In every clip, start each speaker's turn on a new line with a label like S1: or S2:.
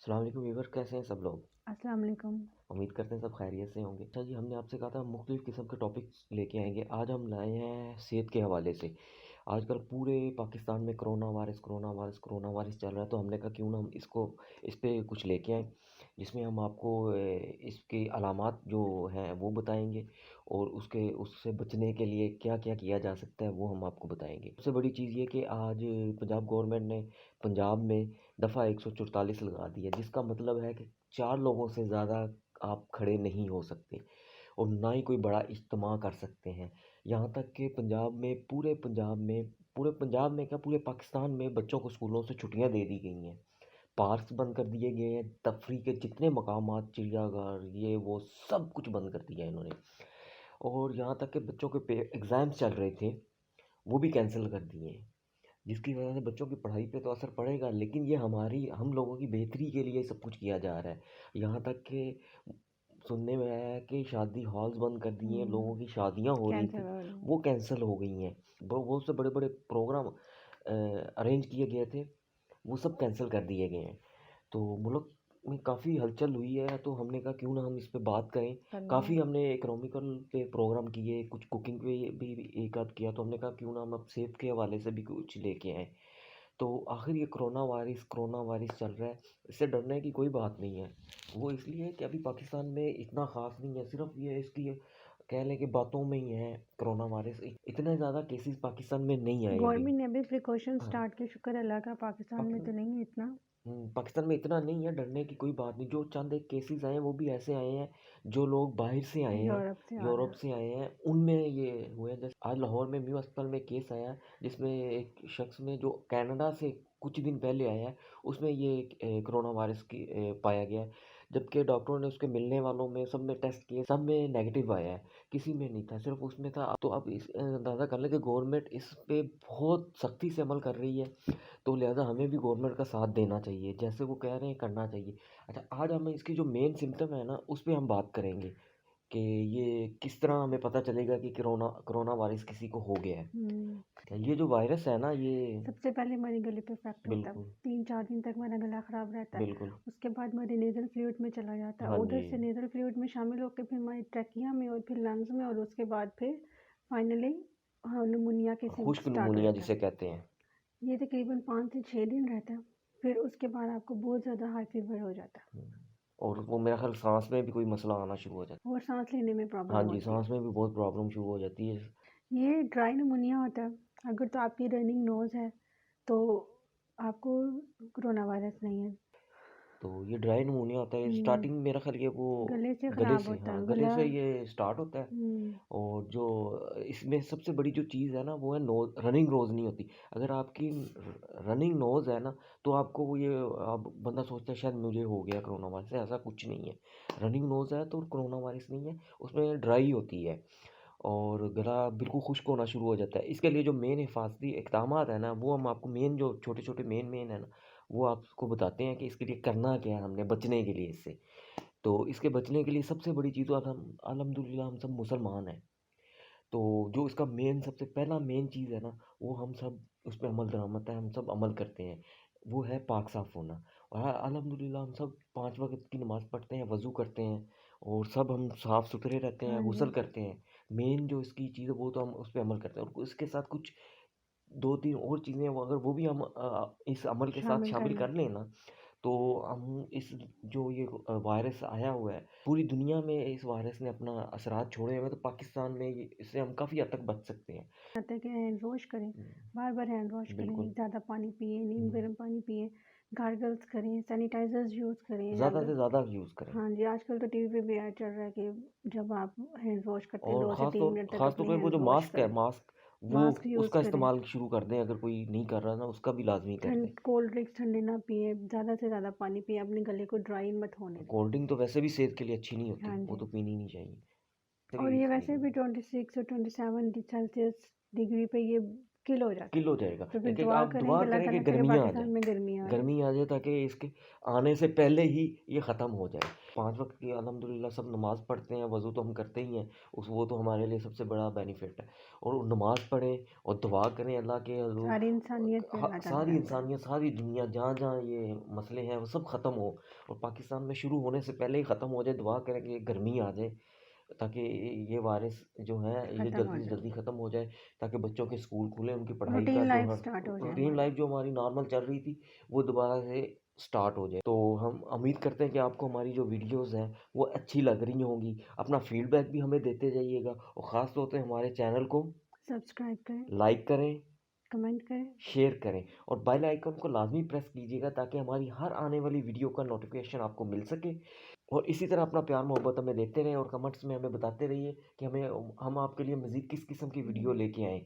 S1: अस्सलाम वालेकुम व्यूअर, कैसे हैं सब लोग।
S2: अस्सलाम वालेकुम।
S1: उम्मीद करते हैं सब खैरियत से होंगे। अच्छा जी, हमने आपसे कहा था मुख्तलिफ किस्म के टॉपिक्स लेके आएंगे। आज हम लाए हैं सेहत के हवाले से। आजकल पूरे पाकिस्तान में कोरोना वायरस चल रहा है, तो हमने कहा क्यों ना हम इस पे कुछ लेके आएँ, जिसमें हम आपको इसकी अलामात जो हैं वो बताएंगे, और उससे बचने के लिए क्या क्या किया जा सकता है वो हम आपको बताएंगे। सबसे बड़ी चीज़ ये कि आज पंजाब गवर्नमेंट ने पंजाब में दफ़ा 144 लगा दी है, जिसका मतलब है कि 4 लोगों से ज़्यादा आप खड़े नहीं हो सकते, और ना ही कोई बड़ा इज्तिमा कर सकते हैं। यहाँ तक कि पूरे पंजाब में क्या, पूरे पाकिस्तान में बच्चों को स्कूलों से छुट्टियाँ दे दी गई हैं। पार्क्स बंद कर दिए गए हैं, तफरी के जितने मकामात, चिड़ियाघर, ये वो सब कुछ बंद कर दिया है इन्होंने। और यहाँ तक कि बच्चों के एग्ज़ाम्स चल रहे थे, वो भी कैंसिल कर दिए हैं, जिसकी वजह से बच्चों की पढ़ाई पे तो असर पड़ेगा, लेकिन ये हम लोगों की बेहतरी के लिए सब कुछ किया जा रहा है। यहाँ तक कि सुनने में आया है कि शादी हॉल्स बंद कर दिए हैं, लोगों की शादियाँ हो रही
S2: कैंसर
S1: थी
S2: हो रही है।
S1: वो कैंसिल हो गई हैं। बहुत से बड़े बड़े प्रोग्राम अरेंज किए गए थे, वो सब कैंसिल कर दिए गए हैं। तो मुल्क में काफ़ी हलचल हुई है, तो हमने कहा क्यों ना हम इस पे बात करें।
S2: करनी
S1: काफ़ी
S2: है।
S1: हमने इकोनॉमिकल पे प्रोग्राम किए, कुछ कुकिंग पे भी एक आध किया, तो हमने कहा क्यों ना हम अब सेहत के हवाले से भी कुछ लेके आएँ। तो आखिर ये कोरोना वायरस चल रहा है, इससे डरने की कोई बात नहीं है। वो इसलिए है कि अभी पाकिस्तान में इतना ख़ास नहीं है, सिर्फ ये इसकी कह लें कि बातों में ही है। कोरोना वायरस इतने ज़्यादा केसेस पाकिस्तान में नहीं आए अभी।
S2: गवर्नमेंट ने अभी प्रिकॉशन
S1: हाँ,
S2: स्टार्ट किए, शुक्र अल्लाह का। पाकिस्तान में
S1: पाकिस्तान
S2: तो नहीं है इतना।
S1: पाकिस्तान में इतना नहीं है, डरने की कोई बात नहीं। जो चंद एक केसेस आए हैं वो भी ऐसे आए हैं जो लोग बाहर से आए हैं,
S2: यूरोप से आ
S1: यूरोप
S2: रहा
S1: से आए हैं, उनमें ये हुए हैं। जैसे आज लाहौर में म्यू अस्पताल में केस आया है, जिसमें एक शख्स में जो कनाडा से कुछ दिन पहले आया है, उसमें ये कोरोना वायरस पाया गया है। जबकि डॉक्टरों ने उसके मिलने वालों में सब में टेस्ट किए, सब में नेगेटिव आया है, किसी में नहीं था, सिर्फ उसमें था। तो अब इस अंदाज़ा कर लें कि गवर्नमेंट इस पे बहुत सख्ती से अमल कर रही है, तो लिहाजा हमें भी गवर्नमेंट का साथ देना चाहिए, जैसे वो कह रहे हैं करना चाहिए। अच्छा, आज हम इसकी जो मेन सिम्टम है ना उस पे हम बात करेंगे कि ये किस तरह हमें पता चलेगा कि कोरोना कोरोना वायरस किसी को हो गया है।
S2: हम्म।
S1: ये जो वायरस है ना ये
S2: सबसे पहले हमारे गले पे इफेक्ट होता है।
S1: बिल्कुल
S2: 3-4 दिन तक हमारा गला खराब रहता है।
S1: बिल्कुल।
S2: उसके बाद हमारे नेजल फ्लूइड में चला जाता है,
S1: हाँ
S2: उधर
S1: जी।
S2: से नेजल फ्लूइड में शामिल होकर फिर हमारी ट्रकिया में और फिर लंग्स में, और उसके बाद फिर फाइनली निमोनिया के सिम्टम्स
S1: खुश्क
S2: स्टार्ट हो
S1: नमूनिया
S2: जाता है।
S1: जिसे कहते हैं।
S2: ये तकरीबन 5 से 6 दिन रहता है। फिर उसके बाद आपको बहुत ज़्यादा हाई फीवर हो जाता है,
S1: हम्म, और वो मेरा ख्याल सांस में भी कोई मसला आना शुरू हो जाता
S2: और सांस लेने में
S1: है। हाँ
S2: प्रॉब्लम
S1: जी,
S2: होती है।
S1: सांस में भी बहुत प्रॉब्लम शुरू हो जाती है।
S2: ये ड्राई निमोनिया होता है। अगर तो आपकी रनिंग नोज़ है तो आपको कोरोना वायरस नहीं है।
S1: तो ये ड्राई निमोनिया होता है,
S2: हम्म,
S1: स्टार्टिंग मेरा ख्याल ये वो
S2: गले से
S1: गले
S2: ख़राब
S1: से,
S2: होता
S1: हाँ
S2: है
S1: गले
S2: गला।
S1: से ये स्टार्ट होता है।
S2: हम्म,
S1: और जो इसमें सबसे बड़ी जो चीज़ है ना वो है नोज, रनिंग नोज नहीं होती। अगर आपकी रनिंग नोज है ना, तो आपको वो ये अब बंदा सोचता है शायद मुझे हो गया कोरोना वायरस, ऐसा कुछ नहीं है। रनिंग नोज है तो कोरोना वायरस नहीं है, उसमें ड्राई होती है, और गला बिल्कुल खुश्क होना शुरू हो जाता है। इसके लिए जो मेन हिफाजती इकदाम है ना, वो हम आपको मेन जो छोटे छोटे मेन है ना, वो आपको बताते हैं कि इसके लिए करना क्या है हमने बचने के लिए इससे। तो इसके बचने के लिए सबसे बड़ी चीज़, तो अब हम अल्हम्दुलिल्लाह हम सब मुसलमान हैं, तो जो इसका मेन सबसे पहला मेन चीज़ है ना, वो हम सब उस पे अमल दरामद है, हम सब अमल करते हैं। वो है पाक साफ़ होना। और अल्हम्दुलिल्लाह हम सब 5 वक़्त की नमाज़ पढ़ते हैं, वज़ू करते हैं, और सब हम साफ़ सुथरे रहते हैं,
S2: हाँ जी।
S1: गुस्ल करते हैं। मेन जो इसकी चीज़ है वो तो हम उस पे अमल करते हैं, और इसके साथ कुछ 2-3 और चीज़ें वो अगर वो भी हम इस अमल के साथ
S2: शामिल कर
S1: शामिल
S2: लें।
S1: कर लें ना, तो हम इस जो ये वायरस आया हुआ है, पूरी दुनिया में इस वायरस ने अपना असरात छोड़े हुए हैं, तो पाकिस्तान में ये इससे हम काफ़ी हद तक बच सकते हैं।
S2: कहते हैं कि हैंड वॉश करें,
S1: हुँ,
S2: बार बार हैंड वॉश करें,
S1: बिल्कुल।
S2: ज़्यादा पानी पिए, नीम
S1: हुँ,
S2: गर्म पानी पिए, गार्गल्स करें, सैनिटाइजर्स यूज़ करें।
S1: ज़्यादा
S2: अगर
S1: से ज़्यादा यूज़ करें।
S2: हाँ जी, आजकल तो टीवी पे भी ऐड चल रहा है कि जब आप हैंड वॉश करते हैं
S1: और
S2: 2 से 3 मिनट तक
S1: ख़ास तौर
S2: अपने
S1: पे वो
S2: हैंड्स
S1: जो
S2: वॉश
S1: मास्क है,
S2: करें।
S1: वो
S2: मास्क यूज़
S1: उसका
S2: करें।
S1: इस्तेमाल शुरू कर दें, अगर कोई नहीं कर रहा ना उसका भी लाज़मी कर दें।
S2: ठंड कोल्ड ड्रिंक्स ठंडे ना पिए, ज़्यादा से ज़्यादा पानी पिए, अपने गले को ड्राई मत होने दें।
S1: कोल्ड ड्रिंक तो वैसे भी सेहत के लिए अच्छी नहीं होती,
S2: हाँ
S1: वो
S2: जी।
S1: तो पीनी नहीं चाहिए।
S2: और
S1: चलिए
S2: ये
S1: इसलिए
S2: वैसे भी 26 और 27 सेल्सियस डिग्री पे ये किल हो जाता
S1: किल
S2: है।
S1: हो जाएगा।
S2: तो फिर
S1: एक-एक
S2: दुआ
S1: आप
S2: करें
S1: दुआ
S2: कि अल्लाह
S1: करें कि
S2: ताला करे
S1: गर्मियाँ आ
S2: पाकिस्तान
S1: जाएँ।
S2: में गर्मी आ जाए।
S1: गर्मी आ जाए ताकि इसके आने से पहले ही ये ख़त्म हो जाए। 5 वक़्त की अल्हम्दुलिल्लाह सब नमाज़ पढ़ते हैं, वज़ू तो हम करते ही हैं, उस वो तो हमारे लिए सबसे बड़ा बेनिफिट है। और नमाज़ पढ़ें और दुआ करें अल्लाह के हज़ूर
S2: सारी इंसानियत पे अल्लाह ताला
S1: सारी
S2: रहम करे।
S1: इंसानियत, सारी दुनिया जहाँ-जहाँ ये मसले हैं वो सब ख़त्म हो और पाकिस्तान में शुरू होने से पहले ही ख़त्म हो जाए। दुआ करें कि ये गर्मी आ जाए ताकि ये वायरस जो है ये
S2: ख़त्म हो
S1: जल्दी से
S2: जाए।
S1: जल्दी ख़त्म हो जाए ताकि बच्चों के स्कूल खुलें, उनकी पढ़ाई का
S2: रूटीन
S1: जो
S2: लाइफ
S1: हर
S2: स्टार्ट हो जाए
S1: रूटीन
S2: हमारी।
S1: लाइफ जो हमारी नॉर्मल चल रही थी वो दोबारा से स्टार्ट हो जाए। तो हम उम्मीद करते हैं कि आपको हमारी जो वीडियोज़ हैं वो अच्छी लग रही होंगी। अपना फीडबैक भी हमें देते जाइएगा और ख़ास तौर पे हमारे चैनल को
S2: सब्सक्राइब करें,
S1: लाइक करें,
S2: कमेंट करें।
S1: शेयर करें और बेल आइकन को लाज़मी प्रेस कीजिएगा ताकि हमारी हर आने वाली वीडियो का नोटिफ़िकेशन आपको मिल सके। और इसी तरह अपना प्यार मोहब्बत हमें देते रहें और कमेंट्स में हमें बताते रहिए कि हम आपके लिए मज़ीद किस किस्म की वीडियो
S2: हुँ,
S1: लेके आएँ।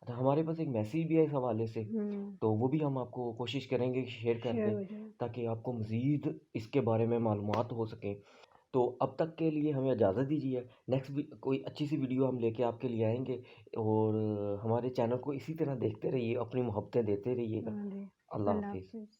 S1: अच्छा हमारे पास एक मैसेज भी है इस हवाले से,
S2: हुँ,
S1: तो वो भी हम आपको कोशिश करेंगे कि शेयर कर
S2: शेयर
S1: दें
S2: हो जाए।
S1: ताकि आपको मज़ीद इसके बारे में मालूमात हो सकें। तो अब तक के लिए हमें इजाज़त दीजिए। नेक्स्ट कोई अच्छी सी वीडियो हम लेके आपके लिए आएँगे और हमारे चैनल को इसी तरह देखते रहिए, अपनी मोहब्बतें देते रहिएगा।
S2: हाँ जी,
S1: अल्लाह
S2: अल्लाह
S1: हाफ़िज़।
S2: हाफ़िज़।